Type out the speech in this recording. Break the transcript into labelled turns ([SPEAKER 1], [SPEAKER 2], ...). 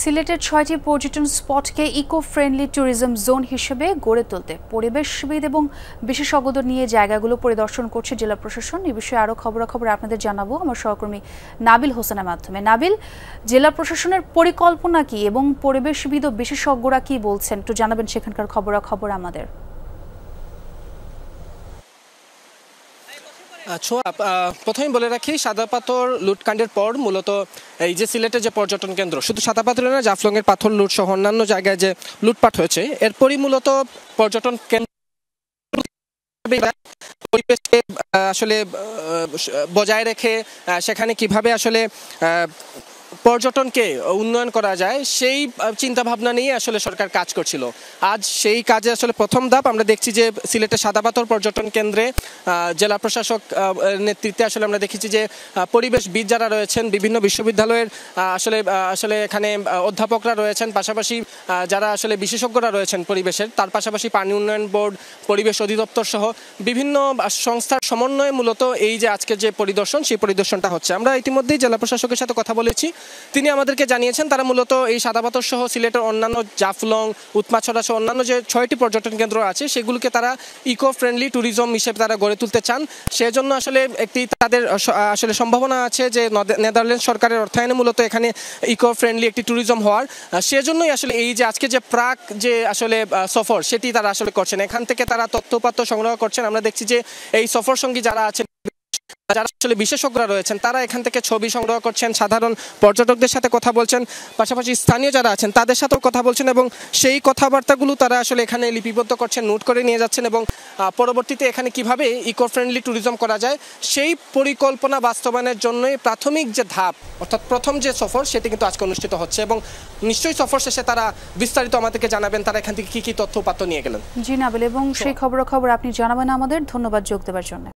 [SPEAKER 1] সিলেটের ৬টি পর্যটন স্পটকে ইকো ফ্রেন্ডলি ট্যুরিজম জোন হিসেবে গড়ে তুলতে পরিবেশবিদ এবং বিশেষজ্ঞদের নিয়ে জায়গাগুলো পরিদর্শন করছে জেলা প্রশাসন। এই বিষয়ে আরও খবরাখবর আপনাদের জানাবো আমার সহকর্মী নাবিল হোসেনের মাধ্যমে। নাবিল, জেলা প্রশাসনের পরিকল্পনা কি এবং পরিবেশবিদ ও বিশেষজ্ঞরা কি বলছেন একটু জানাবেন সেখানকার খবরাখবর আমাদের।
[SPEAKER 2] প্রথমে বলে রাখি, সাদা পাথর লুটকাণ্ডের পর মূলত এই যে সিলেটের যে পর্যটন কেন্দ্র, শুধু সাদা পাথরে না, জাফলংয়ের পাথর লুট সহ অন্যান্য জায়গায় যে লুটপাট হয়েছে, এরপরই মূলত পর্যটন কেন্দ্র পরিবেশকে আসলে বজায় রেখে সেখানে কিভাবে আসলে পর্যটনকে উন্নয়ন করা যায় সেই চিন্তা ভাবনা নিয়ে আসলে সরকার কাজ করছিল। আজ সেই কাজে আসলে প্রথম ধাপ আমরা দেখছি যে সিলেটের সাদাপাথর পর্যটন কেন্দ্রে জেলা প্রশাসক নেতৃত্বে আসলে আমরা দেখেছি যে পরিবেশবিদ যারা রয়েছেন, বিভিন্ন বিশ্ববিদ্যালয়ের আসলে এখানে অধ্যাপকরা রয়েছেন, পাশাপাশি যারা আসলে বিশেষজ্ঞরা রয়েছেন পরিবেশের, তার পাশাপাশি পানি উন্নয়ন বোর্ড, পরিবেশ অধিদপ্তর সহ বিভিন্ন সংস্থার সমন্বয়ে মূলত এই যে আজকের যে পরিদর্শন, সেই পরিদর্শনটা হচ্ছে। আমরা ইতিমধ্যেই জেলা প্রশাসকের সাথে কথা বলেছি, তিনি আমাদেরকে জানিয়েছেন তারা মূলত এই সাদাপাথর সহ সিলেটের অন্যান্য জাফলং, উৎমাছড়া সহ অন্যান্য যে 6টি পর্যটন কেন্দ্র আছে সেগুলোকে তারা ইকো ফ্রেন্ডলি ট্যুরিজম হিসেবে তারা গড়ে তুলতে চান। সেজন্য আসলে তাদের আসলে সম্ভাবনা আছে যে নেদারল্যান্ড সরকারের অর্থায়নে মূলত এখানে ইকো ফ্রেন্ডলি একটি ট্যুরিজম হওয়ার। সেজন্যই আসলে এই যে আজকে যে প্রাক যে আসলে সফর, সেটি তারা আসলে করছেন। এখান থেকে তারা তথ্যপাত্র সংগ্রহ করছেন। আমরা দেখছি যে এই সফর সঙ্গী যারা আছেন, যারা আসলে বিশেষজ্ঞরা রয়েছেন, তারা এখান থেকে ছবি সংগ্রহ করছেন, সাধারণ পর্যটকদের সাথে কথা বলছেন, পাশাপাশি স্থানীয় যারা আছেন তাদের সাথেও কথা বলছেন এবং সেই কথাবার্তাগুলো তারা আসলে এখানে লিপিবদ্ধ করছেন, নোট করে নিয়ে যাচ্ছেন এবং পরবর্তীতে এখানে কিভাবে ইকো ফ্রেন্ডলি ট্যুরিজম করা যায় সেই পরিকল্পনা বাস্তবায়নের জন্যই প্রাথমিক যে ধাপ, অর্থাৎ প্রথম যে সফর, সেটি কিন্তু আজকে অনুষ্ঠিত হচ্ছে এবং নিশ্চয়ই সফর শেষে তারা বিস্তারিত আমাদেরকে জানাবেন তারা এখান থেকে কি কি তথ্যপাত্র নিয়ে গেলেন।
[SPEAKER 1] জি নাবিল, এবং সেই খবরাখবর আপনি জানাবেন আমাদের। ধন্যবাদ যোগ দেওয়ার জন্য।